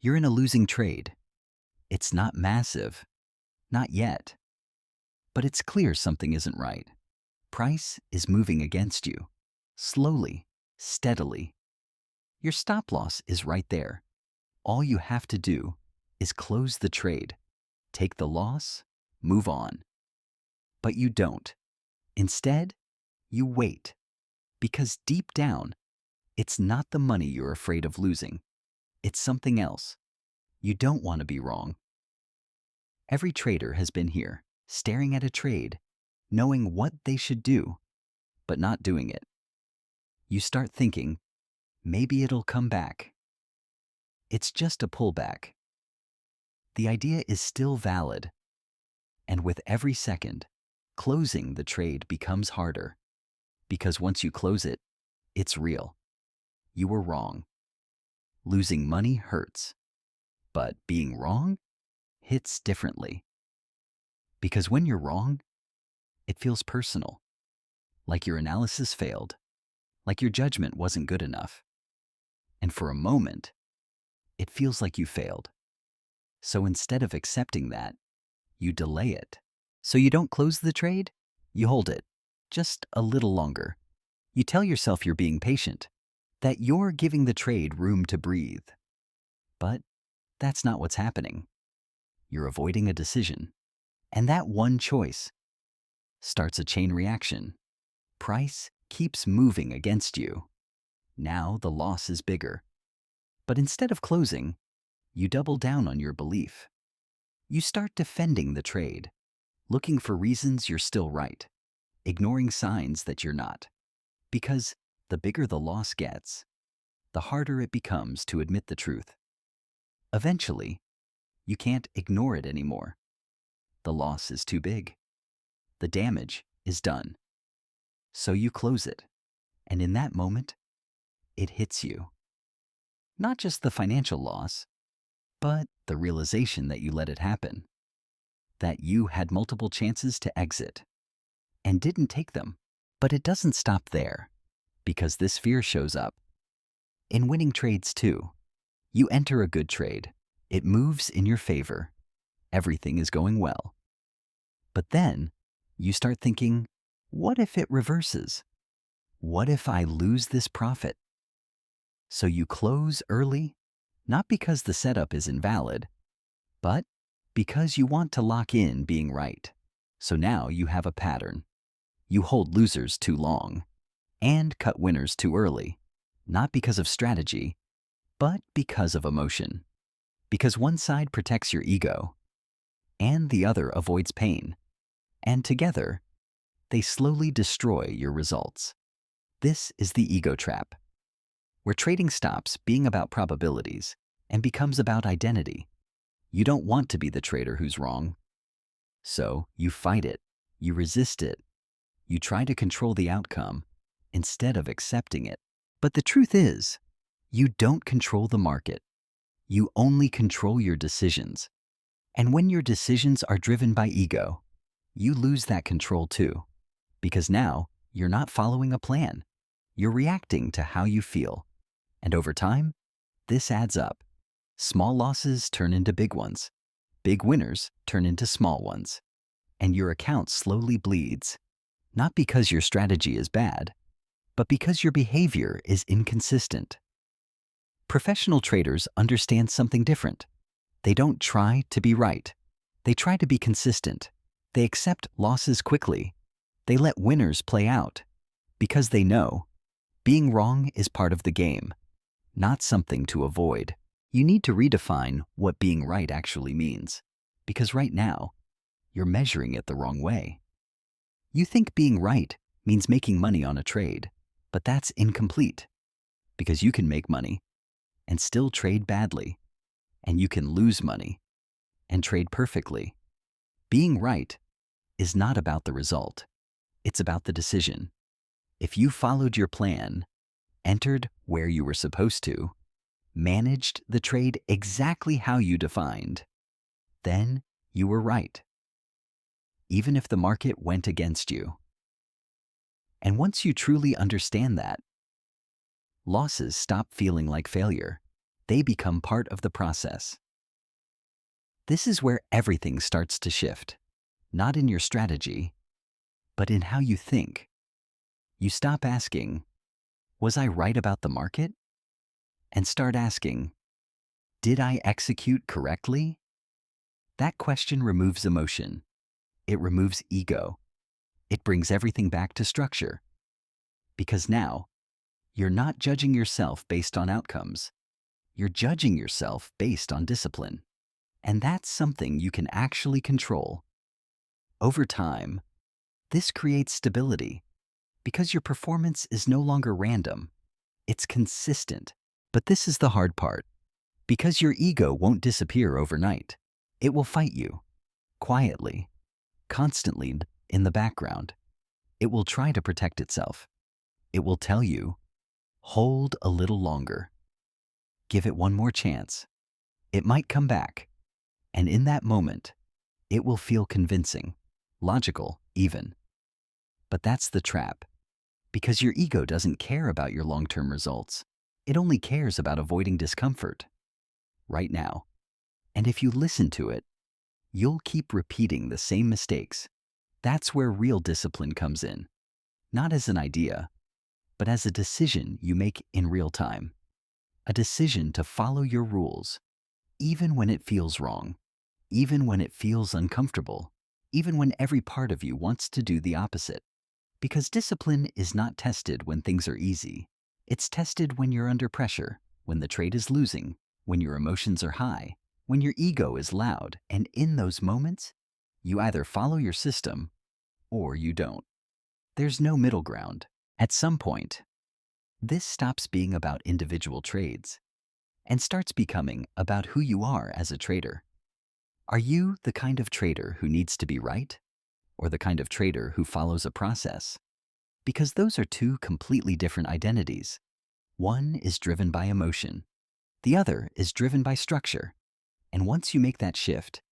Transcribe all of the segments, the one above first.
You're in a losing trade. It's not massive, not yet, but it's clear something isn't right. Price is moving against you, slowly, steadily. Your stop loss is right there. All you have to do is close the trade, take the loss, move on. But you don't. Instead, you wait, because deep down, it's not the money you're afraid of losing. It's something else. You don't want to be wrong. Every trader has been here, staring at a trade, knowing what they should do, but not doing it. You start thinking, maybe it'll come back. It's just a pullback. The idea is still valid, and with every second, closing the trade becomes harder, because once you close it, it's real. You were wrong. Losing money hurts, but being wrong hits differently. Because when you're wrong, it feels personal, like your analysis failed, like your judgment wasn't good enough. And for a moment, it feels like you failed. So instead of accepting that, you delay it. So you don't close the trade, you hold it, just a little longer. You tell yourself you're being patient, that you're giving the trade room to breathe. But that's not what's happening. You're avoiding a decision. And that one choice starts a chain reaction. Price keeps moving against you. Now the loss is bigger. But instead of closing, you double down on your belief. You start defending the trade, looking for reasons you're still right, ignoring signs that you're not. Because the bigger the loss gets, the harder it becomes to admit the truth. Eventually, you can't ignore it anymore. The loss is too big. The damage is done. So you close it, and in that moment, it hits you. Not just the financial loss, but the realization that you let it happen. That you had multiple chances to exit and didn't take them. But it doesn't stop there, because this fear shows up in winning trades too. You enter a good trade. It moves in your favor. Everything is going well. But then you start thinking, what if it reverses? What if I lose this profit? So you close early, not because the setup is invalid, but because you want to lock in being right. So now you have a pattern. You hold losers too long and cut winners too early, not because of strategy, but because of emotion. Because one side protects your ego and the other avoids pain. And together, they slowly destroy your results. This is the ego trap, where trading stops being about probabilities and becomes about identity. You don't want to be the trader who's wrong. So you fight it, you resist it, you try to control the outcome instead of accepting it. But the truth is, you don't control the market. You only control your decisions. And when your decisions are driven by ego, you lose that control too. Because now, you're not following a plan. You're reacting to how you feel. And over time, this adds up. Small losses turn into big ones. Big winners turn into small ones. And your account slowly bleeds. Not because your strategy is bad, but because your behavior is inconsistent. Professional traders understand something different. They don't try to be right. They try to be consistent. They accept losses quickly. They let winners play out. Because they know being wrong is part of the game, not something to avoid. You need to redefine what being right actually means. Because right now, you're measuring it the wrong way. You think being right means making money on a trade, but that's incomplete. Because you can make money and still trade badly, and you can lose money and trade perfectly. Being right is not about the result. It's about the decision. If you followed your plan, entered where you were supposed to, managed the trade exactly how you defined, then you were right, even if the market went against you. And once you truly understand that, losses stop feeling like failure. They become part of the process. This is where everything starts to shift, not in your strategy, but in how you think. You stop asking, was I right about the market? And start asking, did I execute correctly? That question removes emotion. It removes ego. It brings everything back to structure. Because now, you're not judging yourself based on outcomes. You're judging yourself based on discipline. And that's something you can actually control. Over time, this creates stability because your performance is no longer random. It's consistent. But this is the hard part. Because your ego won't disappear overnight. It will fight you, quietly, constantly, in the background. It will try to protect itself. It will tell you, hold a little longer. Give it one more chance. It might come back. And in that moment, it will feel convincing, logical even. But that's the trap. Because your ego doesn't care about your long-term results. It only cares about avoiding discomfort. Right now. And if you listen to it, you'll keep repeating the same mistakes. That's where real discipline comes in. Not as an idea, but as a decision you make in real time. A decision to follow your rules, even when it feels wrong, even when it feels uncomfortable, even when every part of you wants to do the opposite. Because discipline is not tested when things are easy. It's tested when you're under pressure, when the trade is losing, when your emotions are high, when your ego is loud, and in those moments, you either follow your system or you don't. There's no middle ground. At some point, this stops being about individual trades and starts becoming about who you are as a trader. Are you the kind of trader who needs to be right, or the kind of trader who follows a process? Because those are two completely different identities. One is driven by emotion. The other is driven by structure. And once you make that shift,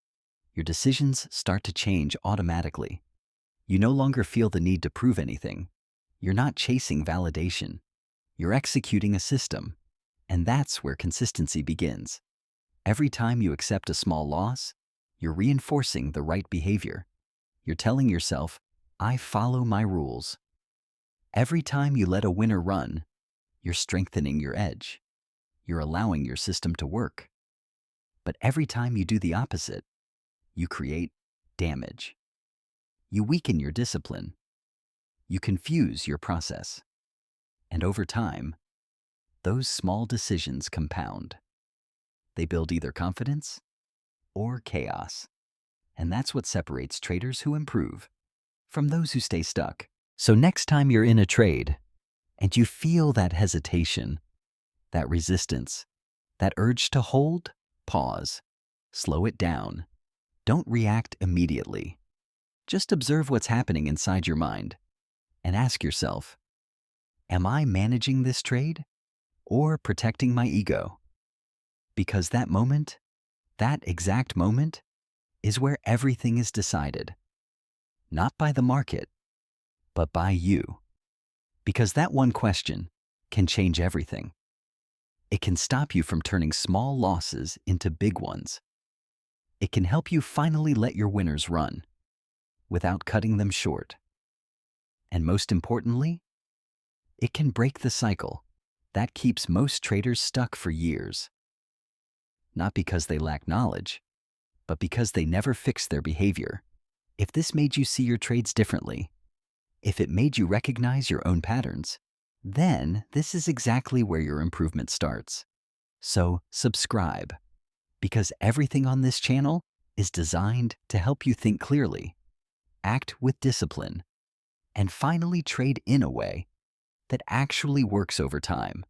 your decisions start to change automatically. You no longer feel the need to prove anything. You're not chasing validation. You're executing a system. And that's where consistency begins. Every time you accept a small loss, you're reinforcing the right behavior. You're telling yourself, I follow my rules. Every time you let a winner run, you're strengthening your edge. You're allowing your system to work. But every time you do the opposite, you create damage. You weaken your discipline. You confuse your process. And over time, those small decisions compound. They build either confidence or chaos. And that's what separates traders who improve from those who stay stuck. So next time you're in a trade and you feel that hesitation, that resistance, that urge to hold, pause, slow it down. Don't react immediately. Just observe what's happening inside your mind and ask yourself, am I managing this trade or protecting my ego? Because that moment, that exact moment, is where everything is decided. Not by the market, but by you. Because that one question can change everything. It can stop you from turning small losses into big ones. It can help you finally let your winners run without cutting them short. And most importantly, it can break the cycle that keeps most traders stuck for years. Not because they lack knowledge, but because they never fix their behavior. If this made you see your trades differently, if it made you recognize your own patterns, then this is exactly where your improvement starts. So subscribe, because everything on this channel is designed to help you think clearly, act with discipline, and finally trade in a way that actually works over time.